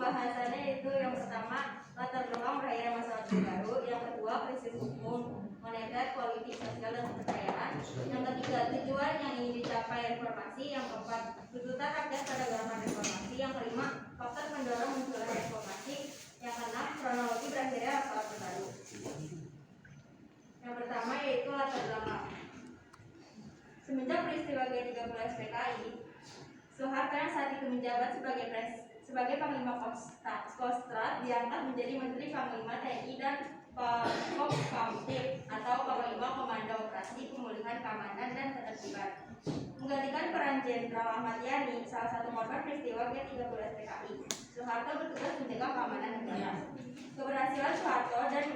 pembahasannya itu yang pertama latar belakang berakhirnya masa orde baru, yang kedua krisis hukum, moneter, politik, sosial dan kepercayaan, yang ketiga tujuan yang ingin dicapai reformasi, yang keempat tuntutan rakyat pada gerakan reformasi, yang kelima faktor pendorong munculnya reformasi, yang keenam kronologi berakhirnya masa orde baru. Yang pertama yaitu latar belakang. Semenjak peristiwa G30 SPKI, Soeharto yang saat itu menjabat sebagai Panglima Kostrat diangkat menjadi Menteri Panglima TNI dan Kopkamtib atau Panglima Komando Operasi Pemulihan Keamanan dan Ketertiban, menggantikan peran Jenderal Ahmad Yani, salah satu korban peristiwa G30 SPKI. Soeharto bertugas menjaga keamanan negara. Keberhasilan Soeharto dan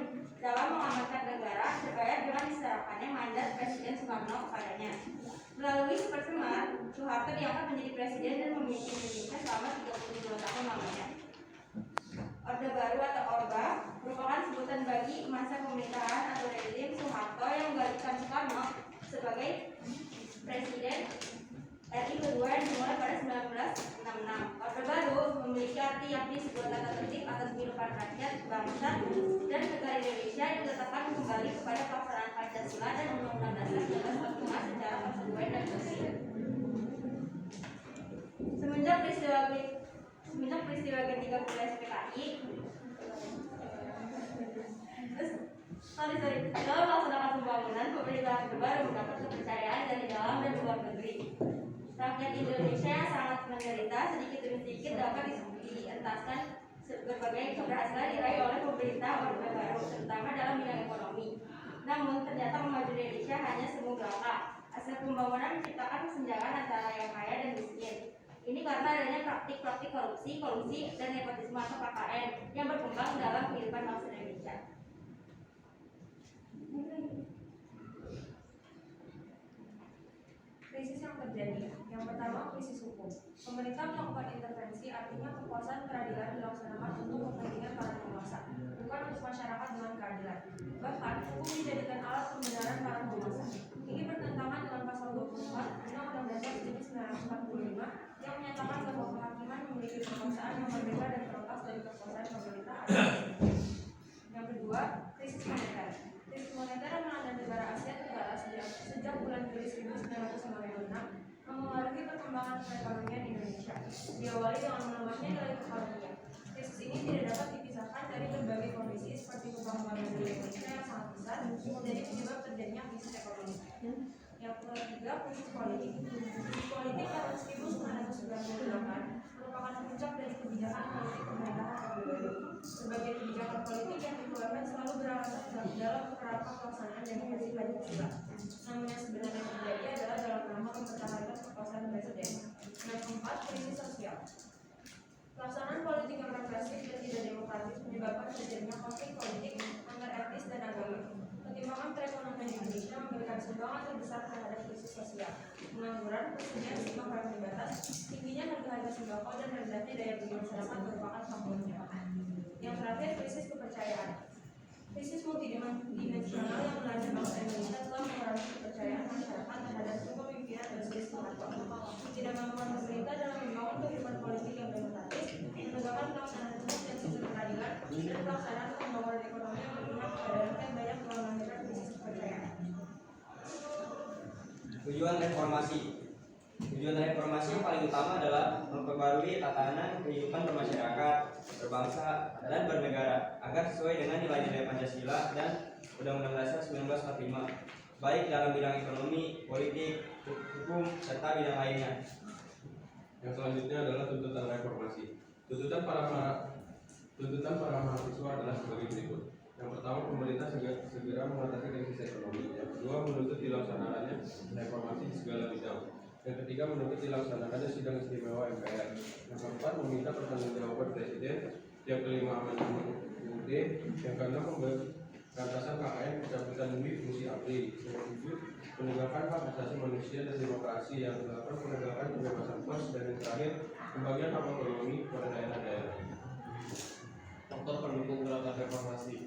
dalam mengamankan negara terbayar dengan diserahkannya mandat Presiden Soekarno kepadanya. Melalui Supersemar, Soeharto diangkat menjadi presiden dan memimpin Indonesia selama 32 tahun lamanya. Orde Baru atau Orba merupakan sebutan bagi masa pemerintahan atau rezim Soeharto yang menggantikan Soekarno sebagai presiden RI kedua yang dimulai pada 1966. Orde Baru memiliki arti yakni sebuah tata tertib atas kehidupan rakyat, bangsa, dan negara Indonesia yang diletakkan kembali kepada pelaksanaan Pancasila dan Undang-Undang Dasar 1945 secara konsekuen dan bersih. Semenjak peristiwa G30 SPKI, dalam melaksanakan pembangunan, pemerintahan Orde Baru mendapat kepercayaan dari dalam dan luar negeri. Rakyat Indonesia yang sangat menderita sedikit demi sedikit dapat dientaskan berbagai keberhasilan diraih oleh pemerintah Orde Baru, terutama dalam bidang ekonomi. Namun ternyata memajukan Indonesia hanya semu belaka. Hasil pembangunan menciptakan kesenjangan antara yang kaya dan miskin. Ini karena adanya praktik-praktik korupsi, kolusi, dan nepotisme atau KKN yang berkembang dalam kehidupan bangsa Indonesia. Krisis yang terjadi. Yang pertama, krisis hukum. Pemerintah melakukan intervensi, artinya kekuasaan peradilan dilaksanakan untuk kepentingan para penguasa, bukan untuk masyarakat dengan keadilan. Bahkan, hukum dijadikan alat pembenaran para penguasa. Ini bertentangan dengan pasal 24 Undang-Undang Dasar 1945 yang menyatakan bahwa kehakiman memiliki kekuasaan yang berbeda dan terlepas dari kekuasaan pemerintah. Yang kedua, krisis moneter. Krisis moneter yang melanda negara Asia Tenggara sejak bulan Juli 1996 mempengaruhi perkembangan perekonomian Indonesia. Diawali dengan melemahnya nilai tukar rupiah. Krisis ini tidak dapat dipisahkan dari berbagai kondisi seperti pembangunan Indonesia yang sangat besar menjadi penyebab terjadinya krisis ekonomi. Yang ketiga, krisis politik. Krisis politik tahun 1998 merupakan puncak dari kebijakan politik pemerintahan Orde Baru. Berbagai kebijakan politik yang dikeluarkan selalu beralasan dalam kerangka pelaksanaan demokrasi Pancasila. Namun yang sebenarnya terjadi adalah dalam rangka mempertahankan kekuasaan presiden. Yang keempat, krisis sosial. Pelaksanaan politik yang represif dan tidak demokratis menyebabkan terjadinya konflik politik antar etnis dan agama. Pertimbangan perekonomian Indonesia memberikan sumbangan terbesar terhadap krisis sosial. Pengangguran, persediaan sembako yang terbatas, tingginya harga-harga sembako dan rendahnya daya beli masyarakat merupakan faktornya. Yang terakhir, krisis kepercayaan. Krisis multidimensional yang melanda bangsa Indonesia telah mengurangi kepercayaan masyarakat terhadap kepemimpinan Presiden Soeharto. Ketidakmampuan pemerintah dalam membangun kehidupan politik yang demokratis, menegakkan pelaksanaan hukum dan sistem peradilan, dan pelaksanaan pembangunan ekonomi yang berpihak kepada rakyat banyak melahirkan krisis kepercayaan. Tujuan reformasi. Tujuan reformasi yang paling utama adalah memperbarui tatanan kehidupan bermasyarakat, berbangsa, dan bernegara agar sesuai dengan nilai-nilai Pancasila dan Undang-Undang Dasar 1945, baik dalam bidang ekonomi, politik, hukum, serta bidang lainnya. Yang selanjutnya adalah tuntutan reformasi. Tuntutan para mahasiswa adalah sebagai berikut. Yang pertama, pemerintah segera mengatasi krisis ekonomi. Yang kedua, menuntut dilaksanakannya reformasi di segala bidang. Yang ketiga, menuntut dilaksanakannya sidang istimewa MPR. Yang keempat, meminta pertanggungjawaban presiden. Yang kelima, amandemen UUD. Yang keenam, pemberantasan KKN, pencabutan duit, fungsi ABRI. Yang ketujuh, penegakan hak asasi manusia dan demokrasi. Yang kedelapan, penegakan kebebasan pers. Dan yang terakhir, pembagian hak otonomi kepada daerah-daerah. Faktor pendukung gerakan reformasi.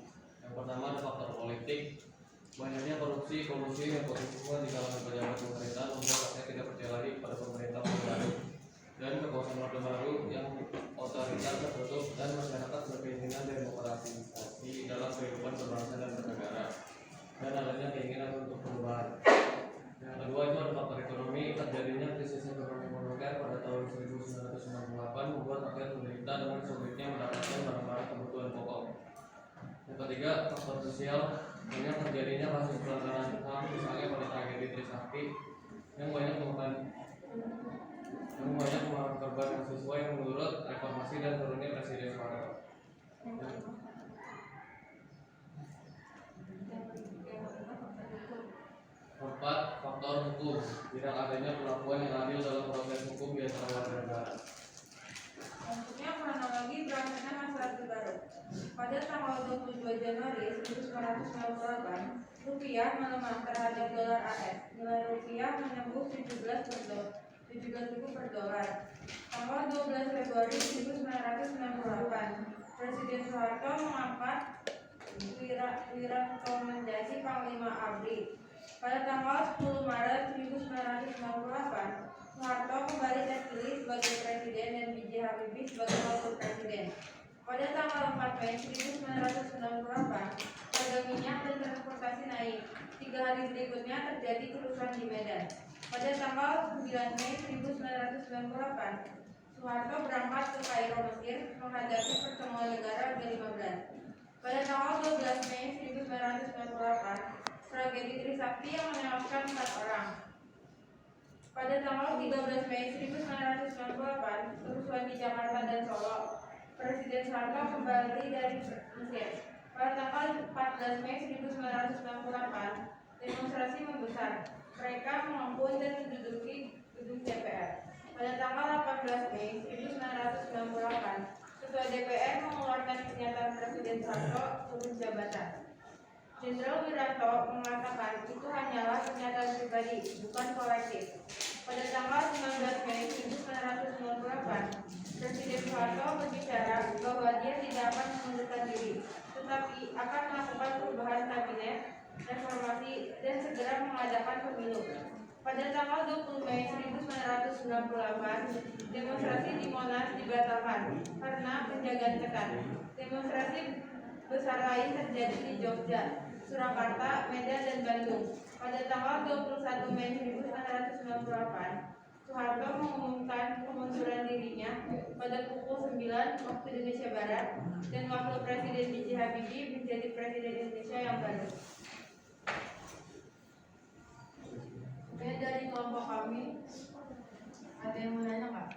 Yang pertama ada faktor politik. Banyaknya korupsi, kolusi, nepotisme di kalangan pejabat pemerintahan membuat rakyat tidak percaya lagi pada pemerintah baru dan kekuasaan Orde Baru yang otoriter tertutup dan masyarakat berkeinginan demokratisasi dalam kehidupan berbangsa dan bernegara dan adanya keinginan untuk perubahan. Yang kedua itu ada faktor ekonomi. Terjadinya krisis ekonomi moneter pada tahun 1998 membuat rakyat menderita dengan sulitnya mendapatkan barang-barang kebutuhan pokok. Yang ketiga, faktor sosial. Banyak terjadinya kasus pelanggaran HAM, misalnya pada tragedi Trisakti yang banyak memakan korban mahasiswa yang menurut reformasi dan turunnya Presiden Soeharto. Keempat, faktor hukum. Tidak adanya perlakuan yang adil dalam proses hukum di antara warga negara. Maksudnya kronologi berangkatnya masyarakat baru. Pada tanggal 22 Januari 1998, rupiah melemah terhadap dolar AS. Nilai rupiah menembus 17.000 per dolar. Tanggal 12 Februari 1998, Presiden Soeharto mengangkat Wiranto Panglima ABRI. Pada tanggal 10 Maret 1998, Soeharto kembali terpilih sebagai presiden dan B.J. Habibie sebagai wakil presiden. Pada tanggal 4 Mei 1998, harga minyak dan transportasi naik. 3 hari berikutnya terjadi kerusuhan di Medan. Pada tanggal 9 Mei 1998, Soeharto berangkat ke Kairo, Mesir menghadapi pertemuan negara G15. Pada tanggal 12 Mei 1998, tragedi Trisakti yang menewaskan 4 orang. Pada tanggal 13 Mei 1998, kerusuhan di Jakarta dan Solo. Presiden Soeharto kembali dari Mesir. Pada tanggal 14 Mei 1998, demonstrasi membesar. Mereka mengampun dan menduduki gedung DPR. Pada tanggal 18 Mei 1998, Ketua DPR mengeluarkan pernyataan Presiden Soeharto turun jabatan. Jenderal Wiranto mengatakan itu hanyalah pernyataan pribadi, bukan kolektif. Pada tanggal 19 Mei 1998, Presiden Soeharto berbicara bahwa dia tidak akan mengundurkan diri, tetapi akan melakukan perubahan kabinet, reformasi, dan segera mengadakan pemilu. Pada tanggal 20 Mei 1998, demonstrasi di Monas dibatalkan karena penjagaan ketat. Demonstrasi besar lain terjadi di Jogja, Surakarta, Medan, dan Bandung. Pada tanggal 21 Mei 1998, Soeharto mengumumkan pengunduran dirinya pada pukul 9 waktu Indonesia Barat dan wakil presiden B.J. Habibie menjadi presiden Indonesia yang baru. Oke, dari kelompok kami ada yang mau nanya nggak?